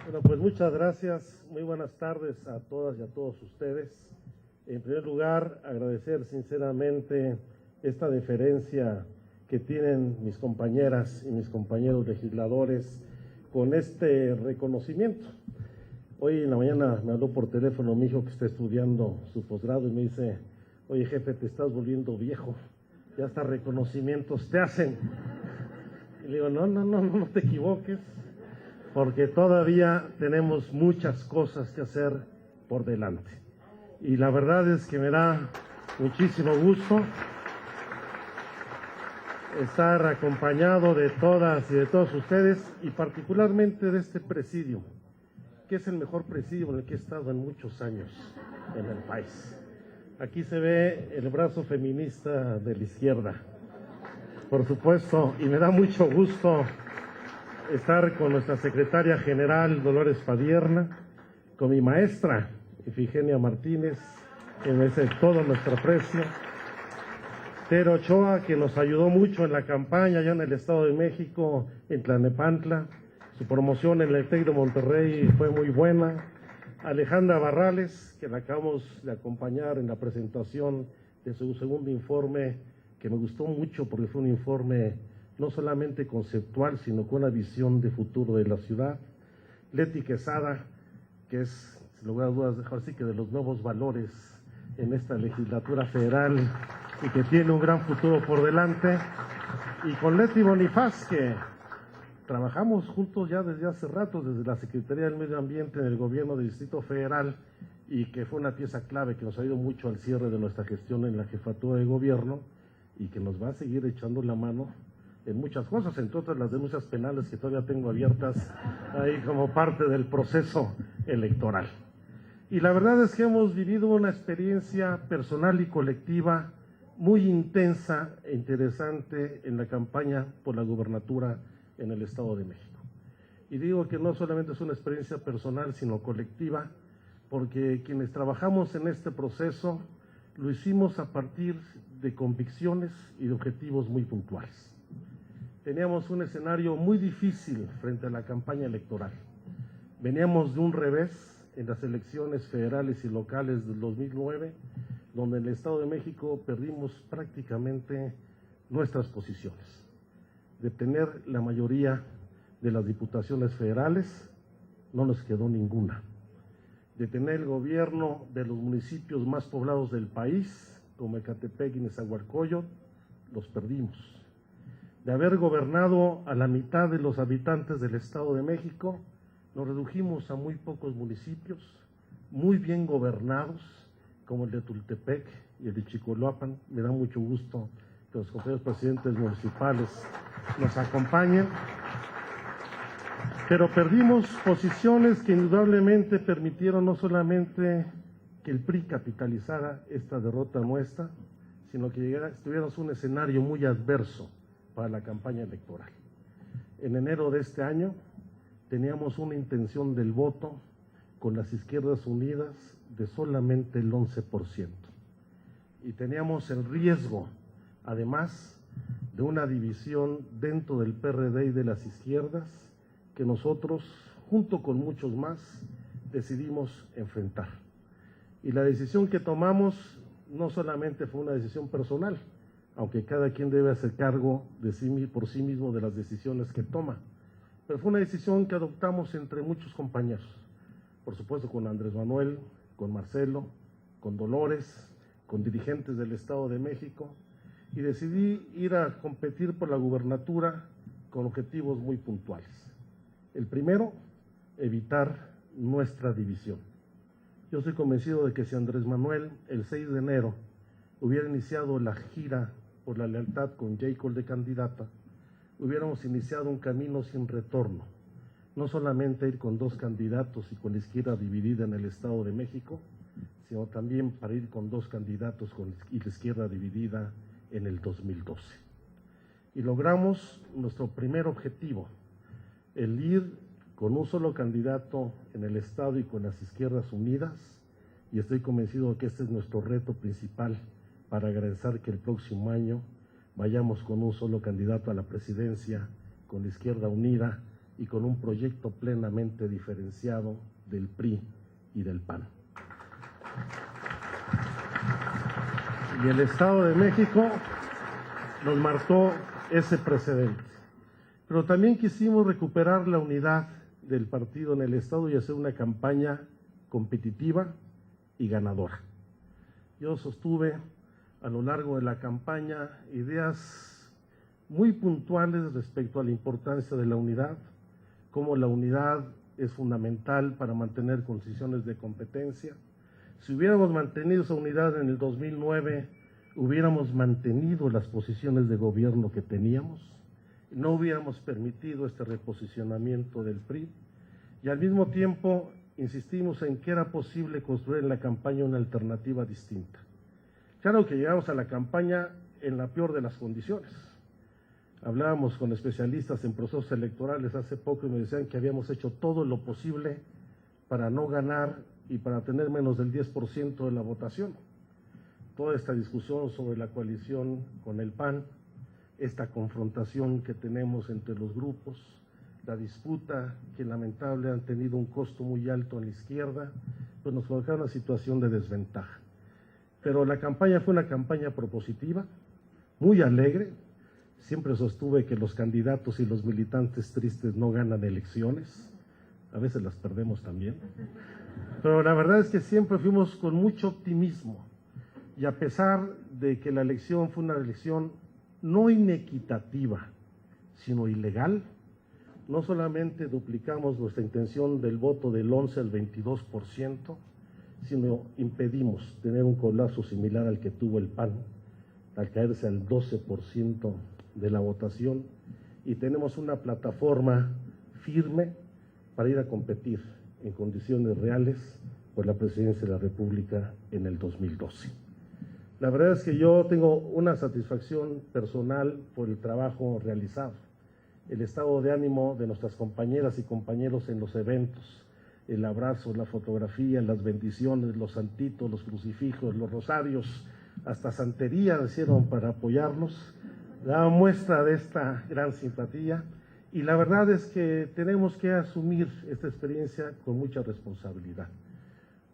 Bueno, pues muchas gracias, muy buenas tardes a todas y a todos ustedes. En primer lugar, agradecer sinceramente esta deferencia que tienen mis compañeras y mis compañeros legisladores con este reconocimiento. Hoy en la mañana me habló por teléfono mi hijo que está estudiando su posgrado y me dice: oye jefe, te estás volviendo viejo, ya hasta reconocimientos te hacen. Y le digo, no te equivoques, porque todavía tenemos muchas cosas que hacer por delante. Y la verdad es que me da muchísimo gusto estar acompañado de todas y de todos ustedes, y particularmente de este presidio, que es el mejor presidio en el que he estado en muchos años en el país. Aquí se ve el brazo feminista de la izquierda, por supuesto, y me da mucho gusto estar con nuestra secretaria general, Dolores Padierna, con mi maestra, Ifigenia Martínez, que merece todo nuestro aprecio, Tere Ochoa, que nos ayudó mucho en la campaña allá en el Estado de México, en Tlalnepantla. Su promoción en el TEC de Monterrey fue muy buena. Alejandra Barrales, que la acabamos de acompañar en la presentación de su segundo informe, que me gustó mucho porque fue un informe no solamente conceptual, sino con una visión de futuro de la ciudad. Leti Quesada, que es, sin lugar a dudas, así que de los nuevos valores en esta legislatura federal y que tiene un gran futuro por delante. Y con Leti Bonifaz, que trabajamos juntos ya desde hace rato, desde la Secretaría del Medio Ambiente en el gobierno del Distrito Federal, y que fue una pieza clave que nos ha ido mucho al cierre de nuestra gestión en la jefatura de gobierno y que nos va a seguir echando la mano en muchas cosas, entre otras las denuncias penales que todavía tengo abiertas ahí como parte del proceso electoral. Y la verdad es que hemos vivido una experiencia personal y colectiva muy intensa e interesante en la campaña por la gubernatura en el Estado de México. Y digo que no solamente es una experiencia personal, sino colectiva, porque quienes trabajamos en este proceso lo hicimos a partir de convicciones y de objetivos muy puntuales. Teníamos un escenario muy difícil frente a la campaña electoral. Veníamos de un revés en las elecciones federales y locales del 2009, donde en el Estado de México perdimos prácticamente nuestras posiciones. De tener la mayoría de las diputaciones federales, no nos quedó ninguna. De tener el gobierno de los municipios más poblados del país, como Ecatepec y Nezahualcóyotl, los perdimos. De haber gobernado a la mitad de los habitantes del Estado de México, nos redujimos a muy pocos municipios, muy bien gobernados, como el de Tultepec y el de Chicoloapan. Me da mucho gusto que los compañeros presidentes municipales nos acompañen. Pero perdimos posiciones que indudablemente permitieron no solamente que el PRI capitalizara esta derrota nuestra, sino que estuviéramos en un escenario muy adverso para la campaña electoral. En enero de este año teníamos una intención del voto con las Izquierdas Unidas de solamente el 11%. Y teníamos el riesgo, además, de una división dentro del PRD y de las izquierdas que nosotros, junto con muchos más, decidimos enfrentar. Y la decisión que tomamos no solamente fue una decisión personal, aunque cada quien debe hacer cargo de por sí mismo de las decisiones que toma, pero fue una decisión que adoptamos entre muchos compañeros, por supuesto con Andrés Manuel, con Marcelo, con Dolores, con dirigentes del Estado de México, y decidí ir a competir por la gubernatura con objetivos muy puntuales. El primero, evitar nuestra división. Yo estoy convencido de que si Andrés Manuel el 6 de enero hubiera iniciado la gira por la lealtad con Jacob de candidata, hubiéramos iniciado un camino sin retorno, no solamente ir con dos candidatos y con la izquierda dividida en el Estado de México, sino también para ir con dos candidatos y la izquierda dividida en el 2012. Y logramos nuestro primer objetivo, el ir con un solo candidato en el Estado y con las izquierdas unidas, y estoy convencido de que este es nuestro reto principal para garantizar que el próximo año vayamos con un solo candidato a la presidencia, con la izquierda unida y con un proyecto plenamente diferenciado del PRI y del PAN. Y el Estado de México nos marcó ese precedente. Pero también quisimos recuperar la unidad del partido en el Estado y hacer una campaña competitiva y ganadora. Yo sostuve a lo largo de la campaña ideas muy puntuales respecto a la importancia de la unidad, cómo la unidad es fundamental para mantener condiciones de competencia. Si hubiéramos mantenido esa unidad en el 2009, hubiéramos mantenido las posiciones de gobierno que teníamos, no hubiéramos permitido este reposicionamiento del PRI, y al mismo tiempo insistimos en que era posible construir en la campaña una alternativa distinta. Claro que llegamos a la campaña en la peor de las condiciones. Hablábamos con especialistas en procesos electorales hace poco y me decían que habíamos hecho todo lo posible para no ganar y para tener menos del 10% de la votación. Toda esta discusión sobre la coalición con el PAN, esta confrontación que tenemos entre los grupos, la disputa que lamentablemente han tenido un costo muy alto en la izquierda, pues nos coloca en una situación de desventaja. Pero la campaña fue una campaña propositiva, muy alegre. Siempre sostuve que los candidatos y los militantes tristes no ganan elecciones, a veces las perdemos también, pero la verdad es que siempre fuimos con mucho optimismo, y a pesar de que la elección fue una elección no inequitativa, sino ilegal, no solamente duplicamos nuestra intención del voto del 11 al 22%, sino impedimos tener un colapso similar al que tuvo el PAN, al caerse al 12% de la votación, y tenemos una plataforma firme para ir a competir en condiciones reales por la presidencia de la República en el 2012. La verdad es que yo tengo una satisfacción personal por el trabajo realizado, el estado de ánimo de nuestras compañeras y compañeros en los eventos, el abrazo, la fotografía, las bendiciones, los santitos, los crucifijos, los rosarios, hasta santería hicieron para apoyarnos, da muestra de esta gran simpatía, y la verdad es que tenemos que asumir esta experiencia con mucha responsabilidad,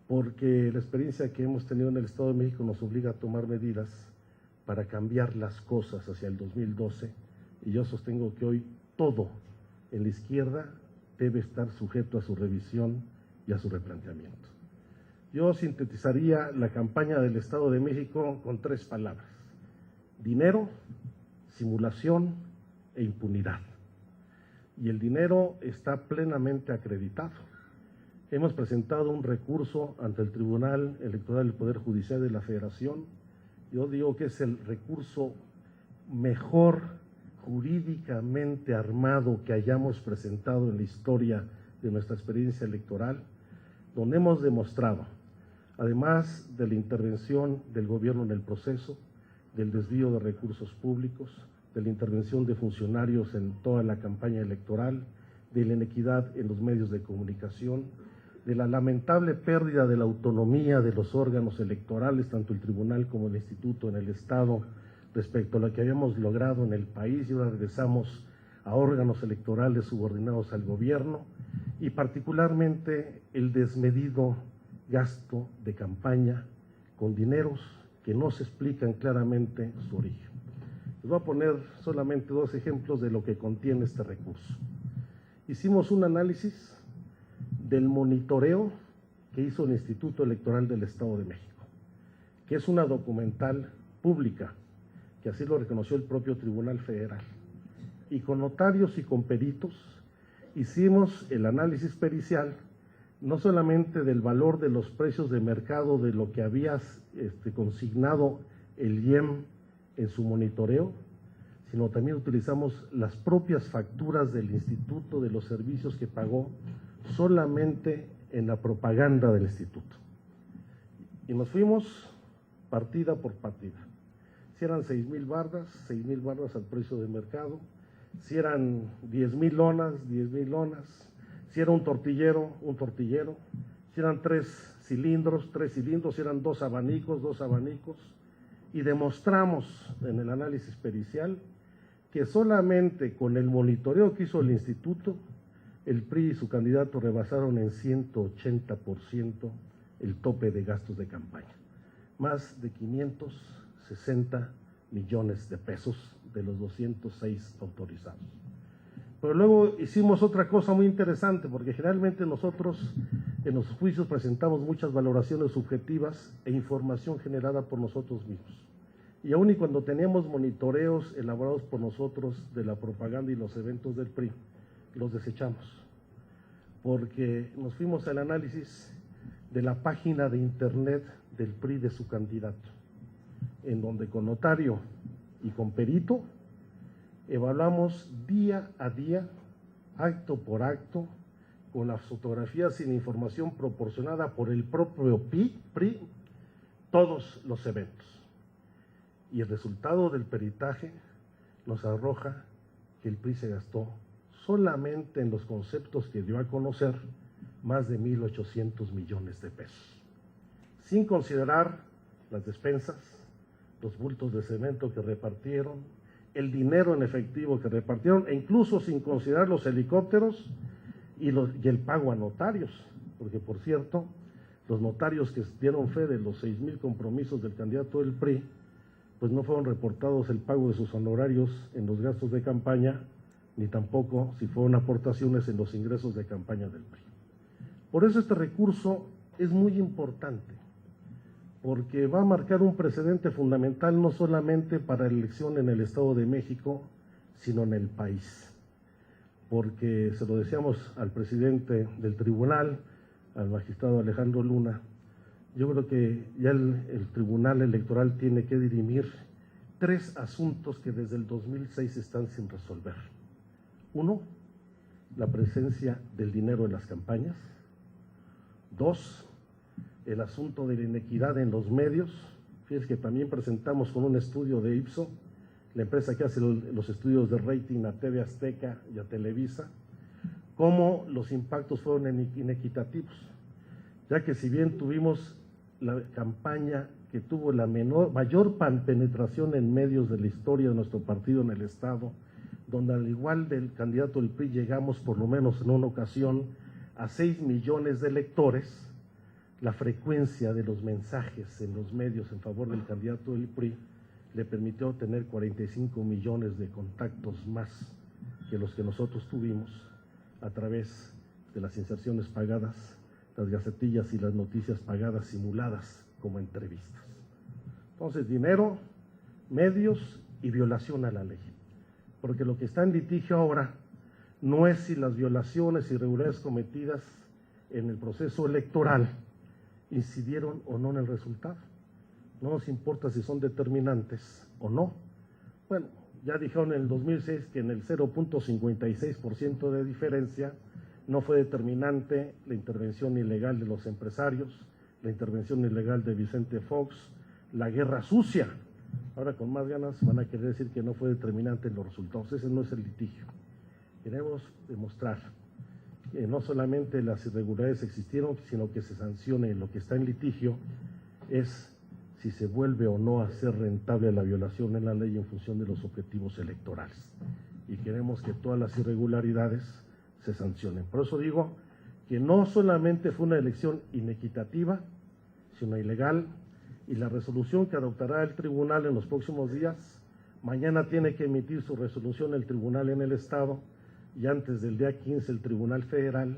porque la experiencia que hemos tenido en el Estado de México nos obliga a tomar medidas para cambiar las cosas hacia el 2012, y yo sostengo que hoy todo en la izquierda debe estar sujeto a su revisión y a su replanteamiento. Yo sintetizaría la campaña del Estado de México con 3 palabras: dinero, simulación e impunidad. Y el dinero está plenamente acreditado. Hemos presentado un recurso ante el Tribunal Electoral del Poder Judicial de la Federación. Yo digo que es el recurso mejor jurídicamente armado que hayamos presentado en la historia de nuestra experiencia electoral, donde hemos demostrado, además de la intervención del gobierno en el proceso, del desvío de recursos públicos, de la intervención de funcionarios en toda la campaña electoral, de la inequidad en los medios de comunicación, de la lamentable pérdida de la autonomía de los órganos electorales, tanto el tribunal como el instituto en el Estado, respecto a lo que habíamos logrado en el país, y ahora regresamos a órganos electorales subordinados al gobierno, y particularmente el desmedido gasto de campaña con dineros que no se explican claramente su origen. Les voy a poner solamente 2 ejemplos de lo que contiene este recurso. Hicimos un análisis del monitoreo que hizo el Instituto Electoral del Estado de México, que es una documental pública, que así lo reconoció el propio Tribunal Federal, y con notarios y con peritos hicimos el análisis pericial, no solamente del valor de los precios de mercado de lo que había consignado el IEM en su monitoreo, sino también utilizamos las propias facturas del instituto de los servicios que pagó solamente en la propaganda del instituto. Y nos fuimos partida por partida. Si eran 6,000 barras al precio de mercado; si eran 10,000 lonas, 10,000 lonas; si era un tortillero, si eran 3 cilindros, si eran 2 abanicos, y demostramos en el análisis pericial que solamente con el monitoreo que hizo el instituto el PRI y su candidato rebasaron en 180% el tope de gastos de campaña, más de 560 millones de pesos de los 206 autorizados. Pero luego hicimos otra cosa muy interesante, porque generalmente nosotros en los juicios presentamos muchas valoraciones subjetivas e información generada por nosotros mismos. Y aun y cuando teníamos monitoreos elaborados por nosotros de la propaganda y los eventos del PRI, los desechamos, porque nos fuimos al análisis de la página de internet del PRI de su candidato, en donde con notario y con perito evaluamos día a día, acto por acto, con las fotografías y la información proporcionada por el propio PRI, todos los eventos. Y el resultado del peritaje nos arroja que el PRI se gastó solamente en los conceptos que dio a conocer más de 1.800 millones de pesos, sin considerar las despensas, los bultos de cemento que repartieron, el dinero en efectivo que repartieron, e incluso sin considerar los helicópteros y el pago a notarios, porque por cierto, los notarios que dieron fe de los 6,000 compromisos del candidato del PRI, pues no fueron reportados el pago de sus honorarios en los gastos de campaña, ni tampoco si fueron aportaciones en los ingresos de campaña del PRI. Por eso este recurso es muy importante, porque va a marcar un precedente fundamental no solamente para la elección en el Estado de México, sino en el país. Porque se lo decíamos al presidente del tribunal, al magistrado Alejandro Luna, yo creo que ya el Tribunal Electoral tiene que dirimir 3 asuntos que desde el 2006 están sin resolver. 1, la presencia del dinero en las campañas. 2, el asunto de la inequidad en los medios. Fíjense que también presentamos con un estudio de Ipsos, la empresa que hace los estudios de rating a TV Azteca y a Televisa, cómo los impactos fueron inequitativos, ya que si bien tuvimos la campaña que tuvo la mayor penetración en medios de la historia de nuestro partido en el Estado, donde al igual del candidato del PRI llegamos por lo menos en una ocasión a 6 millones de lectores, la frecuencia de los mensajes en los medios en favor del candidato del PRI le permitió tener 45 millones de contactos más que los que nosotros tuvimos a través de las inserciones pagadas, las gacetillas y las noticias pagadas simuladas como entrevistas. Entonces, dinero, medios y violación a la ley. Porque lo que está en litigio ahora no es si las violaciones y irregularidades cometidas en el proceso electoral incidieron o no en el resultado. No nos importa si son determinantes o no. Bueno, ya dijeron en el 2006 que en el 0.56% de diferencia no fue determinante la intervención ilegal de los empresarios, la intervención ilegal de Vicente Fox, la guerra sucia. Ahora con más ganas van a querer decir que no fue determinante en los resultados. Ese no es el litigio. Queremos demostrar que no solamente las irregularidades existieron, sino que se sancione. Lo que está en litigio es si se vuelve o no a ser rentable la violación en la ley en función de los objetivos electorales. Y queremos que todas las irregularidades se sancionen. Por eso digo que no solamente fue una elección inequitativa, sino ilegal, y la resolución que adoptará el tribunal en los próximos días, mañana tiene que emitir su resolución el tribunal en el Estado, y antes del día 15 el Tribunal Federal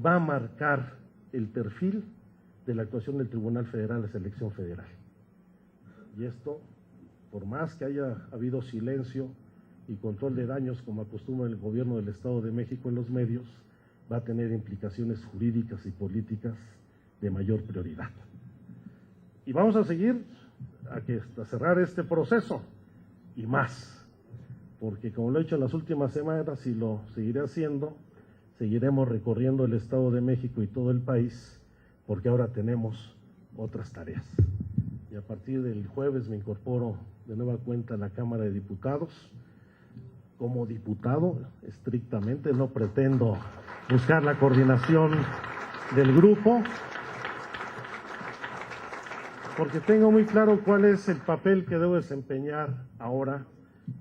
va a marcar el perfil de la actuación del Tribunal Federal de Selección Federal. Y esto, por más que haya habido silencio y control de daños, como acostumbra el gobierno del Estado de México en los medios, va a tener implicaciones jurídicas y políticas de mayor prioridad. Y vamos a seguir a cerrar este proceso y más, porque como lo he hecho en las últimas semanas y lo seguiré haciendo, seguiremos recorriendo el Estado de México y todo el país, porque ahora tenemos otras tareas. Y a partir del jueves me incorporo de nueva cuenta a la Cámara de Diputados. Como diputado, estrictamente, no pretendo buscar la coordinación del grupo, porque tengo muy claro cuál es el papel que debo desempeñar ahora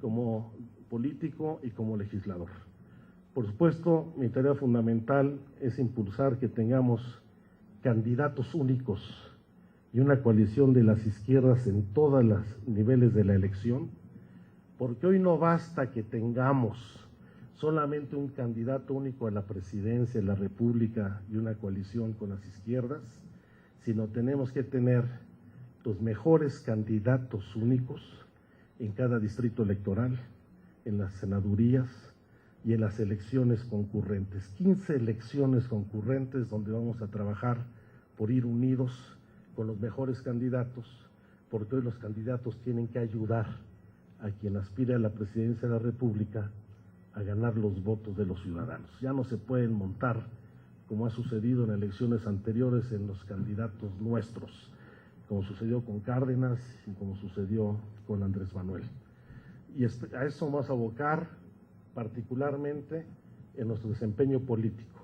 como político y como legislador. Por supuesto, mi tarea fundamental es impulsar que tengamos candidatos únicos y una coalición de las izquierdas en todos los niveles de la elección, porque hoy no basta que tengamos solamente un candidato único a la presidencia de la República y una coalición con las izquierdas, sino tenemos que tener los mejores candidatos únicos en cada distrito electoral, en las senadurías y en las elecciones concurrentes. 15 elecciones concurrentes donde vamos a trabajar por ir unidos con los mejores candidatos, porque hoy los candidatos tienen que ayudar a quien aspire a la presidencia de la República a ganar los votos de los ciudadanos. Ya no se pueden montar, como ha sucedido en elecciones anteriores, en los candidatos nuestros, como sucedió con Cárdenas y como sucedió con Andrés Manuel. Y a eso vamos a abocar particularmente en nuestro desempeño político.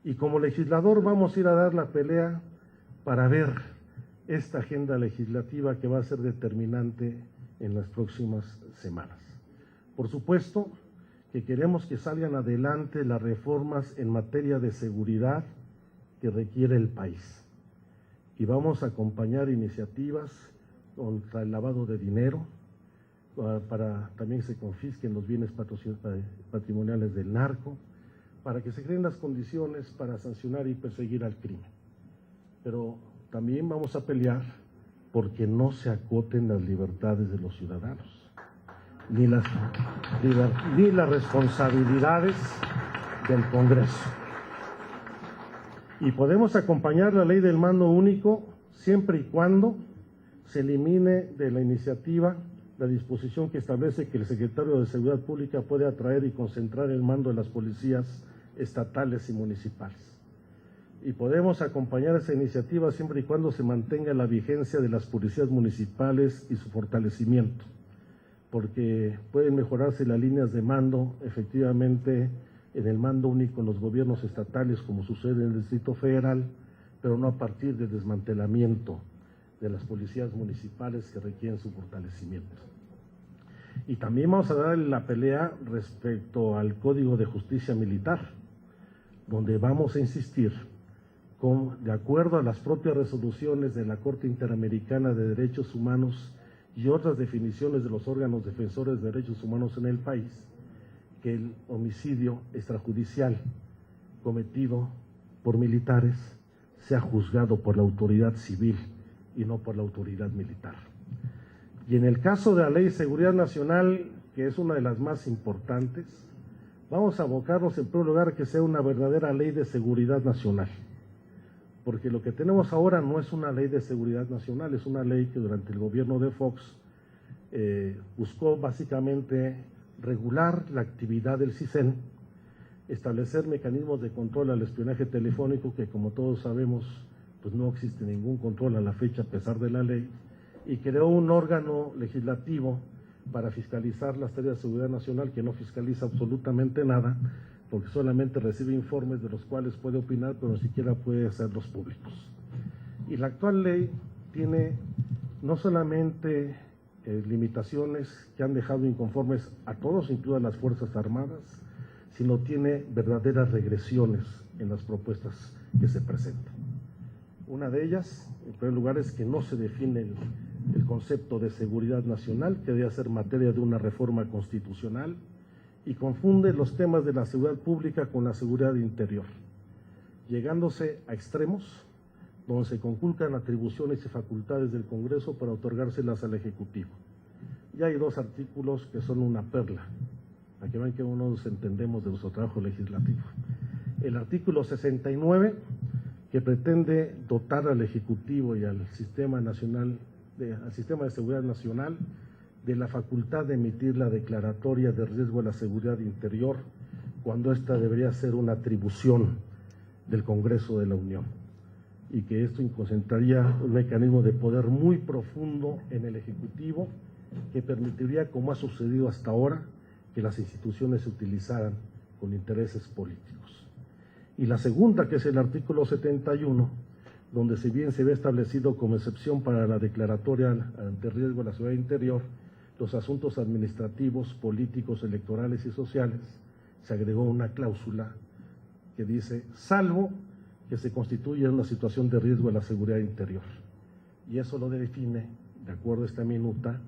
Y como legislador vamos a ir a dar la pelea para ver esta agenda legislativa que va a ser determinante en las próximas semanas. Por supuesto que queremos que salgan adelante las reformas en materia de seguridad que requiere el país. Y vamos a acompañar iniciativas contra el lavado de dinero, para también se confisquen los bienes patrimoniales del narco, para que se creen las condiciones para sancionar y perseguir al crimen. Pero también vamos a pelear porque no se acoten las libertades de los ciudadanos, ni las responsabilidades del Congreso. Y podemos acompañar la ley del mando único siempre y cuando se elimine de la iniciativa la disposición que establece que el secretario de Seguridad Pública puede atraer y concentrar el mando de las policías estatales y municipales. Y podemos acompañar esa iniciativa siempre y cuando se mantenga la vigencia de las policías municipales y su fortalecimiento, porque pueden mejorarse las líneas de mando efectivamente en el mando único en los gobiernos estatales, como sucede en el Distrito Federal, pero no a partir del desmantelamiento de las policías municipales que requieren su fortalecimiento. Y también vamos a dar la pelea respecto al Código de Justicia Militar, donde vamos a insistir de acuerdo a las propias resoluciones de la Corte Interamericana de Derechos Humanos y otras definiciones de los órganos defensores de derechos humanos en el país, que el homicidio extrajudicial cometido por militares sea juzgado por la autoridad civil y no por la autoridad militar. Y en el caso de la Ley de Seguridad Nacional, que es una de las más importantes, vamos a abocarnos en primer lugar a que sea una verdadera ley de seguridad nacional, porque lo que tenemos ahora no es una ley de seguridad nacional, es una ley que durante el gobierno de Fox buscó básicamente regular la actividad del CISEN, establecer mecanismos de control al espionaje telefónico, que como todos sabemos, pues no existe ningún control a la fecha a pesar de la ley, y creó un órgano legislativo para fiscalizar las tareas de seguridad nacional que no fiscaliza absolutamente nada, porque solamente recibe informes de los cuales puede opinar, pero ni siquiera puede hacerlos públicos. Y la actual ley tiene no solamente limitaciones que han dejado inconformes a todos, incluidas las Fuerzas Armadas, sino tiene verdaderas regresiones en las propuestas que se presentan. Una de ellas, en primer lugar, es que no se define el concepto de seguridad nacional, que debe ser materia de una reforma constitucional, y confunde los temas de la seguridad pública con la seguridad interior, llegándose a extremos donde se conculcan atribuciones y facultades del Congreso para otorgárselas al Ejecutivo. Y hay dos artículos que son una perla, para que vean que uno nos entendemos de nuestro trabajo legislativo. El artículo 69, que pretende dotar al Ejecutivo y al Sistema de Seguridad Nacional de la facultad de emitir la declaratoria de riesgo a la seguridad interior, cuando esta debería ser una atribución del Congreso de la Unión, y que esto concentraría un mecanismo de poder muy profundo en el Ejecutivo, que permitiría, como ha sucedido hasta ahora, que las instituciones se utilizaran con intereses políticos. Y la segunda, que es el artículo 71, donde si bien se ve establecido como excepción para la declaratoria de riesgo a la seguridad interior, los asuntos administrativos, políticos, electorales y sociales se agregó una cláusula que dice, salvo que se constituya una situación de riesgo a la seguridad interior. Y eso lo define, de acuerdo a esta minuta,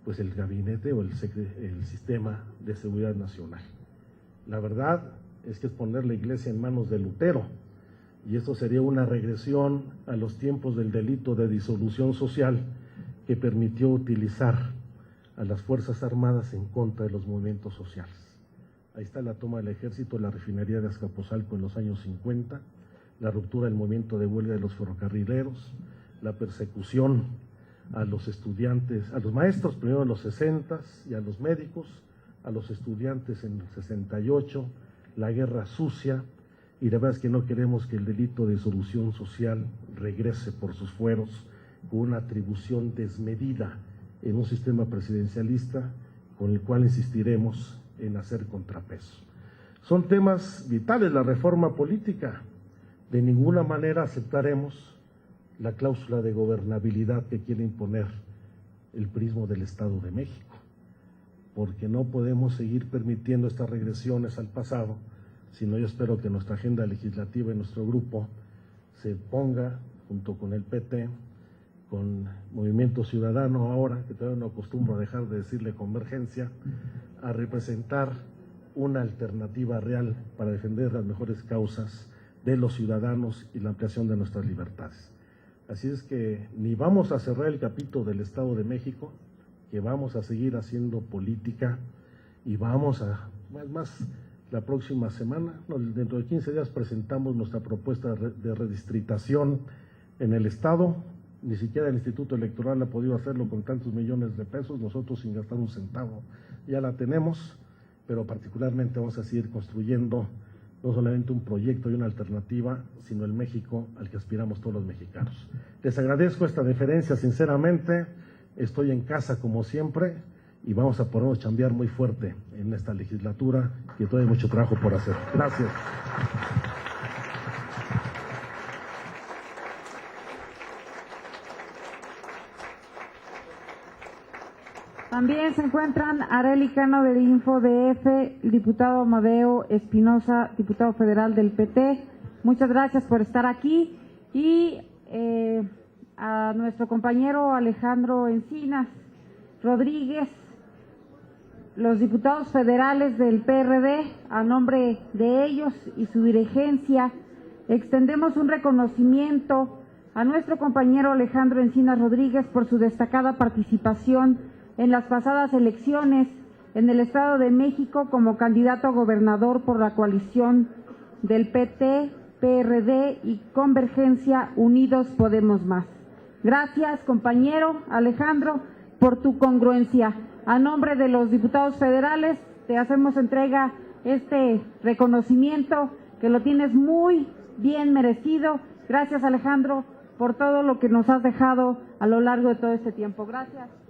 pues el gabinete o el sistema de seguridad nacional. La verdad es que es poner la iglesia en manos de Lutero, y esto sería una regresión a los tiempos del delito de disolución social que permitió utilizar a las Fuerzas Armadas en contra de los movimientos sociales. Ahí está la toma del ejército, la refinería de Azcapotzalco en los años 50, la ruptura del movimiento de huelga de los ferrocarrileros, la persecución a los estudiantes, a los maestros primero en los 60 y a los médicos, a los estudiantes en el 68, la guerra sucia, y la verdad es que no queremos que el delito de disolución social regrese por sus fueros con una atribución desmedida en un sistema presidencialista con el cual insistiremos en hacer contrapeso. Son temas vitales, la reforma política. De ninguna manera aceptaremos la cláusula de gobernabilidad que quiere imponer el prismo del Estado de México, porque no podemos seguir permitiendo estas regresiones al pasado, sino yo espero que nuestra agenda legislativa y nuestro grupo se ponga, junto con el PT, con Movimiento Ciudadano ahora, que todavía no acostumbro a dejar de decirle Convergencia, a representar una alternativa real para defender las mejores causas de los ciudadanos y la ampliación de nuestras libertades. Así es que ni vamos a cerrar el capítulo del Estado de México, que vamos a seguir haciendo política y vamos a, más la próxima semana, dentro de 15 días presentamos nuestra propuesta de redistritación en el Estado. Ni siquiera el Instituto Electoral ha podido hacerlo con tantos millones de pesos, nosotros sin gastar un centavo ya la tenemos, pero particularmente vamos a seguir construyendo no solamente un proyecto y una alternativa, sino el México al que aspiramos todos los mexicanos. Les agradezco esta deferencia, sinceramente, estoy en casa como siempre y vamos a ponernos a chambear muy fuerte en esta legislatura, que todavía hay mucho trabajo por hacer. Gracias. También se encuentran Arely Cano del InfoDF, el diputado Amadeo Espinosa, diputado federal del PT. Muchas gracias por estar aquí. Y a nuestro compañero Alejandro Encinas Rodríguez, los diputados federales del PRD, a nombre de ellos y su dirigencia, extendemos un reconocimiento a nuestro compañero Alejandro Encinas Rodríguez por su destacada participación en las pasadas elecciones en el Estado de México como candidato a gobernador por la coalición del PT, PRD y Convergencia Unidos Podemos Más. Gracias, compañero Alejandro, por tu congruencia. A nombre de los diputados federales, te hacemos entrega este reconocimiento que lo tienes muy bien merecido. Gracias, Alejandro, por todo lo que nos has dejado a lo largo de todo este tiempo. Gracias.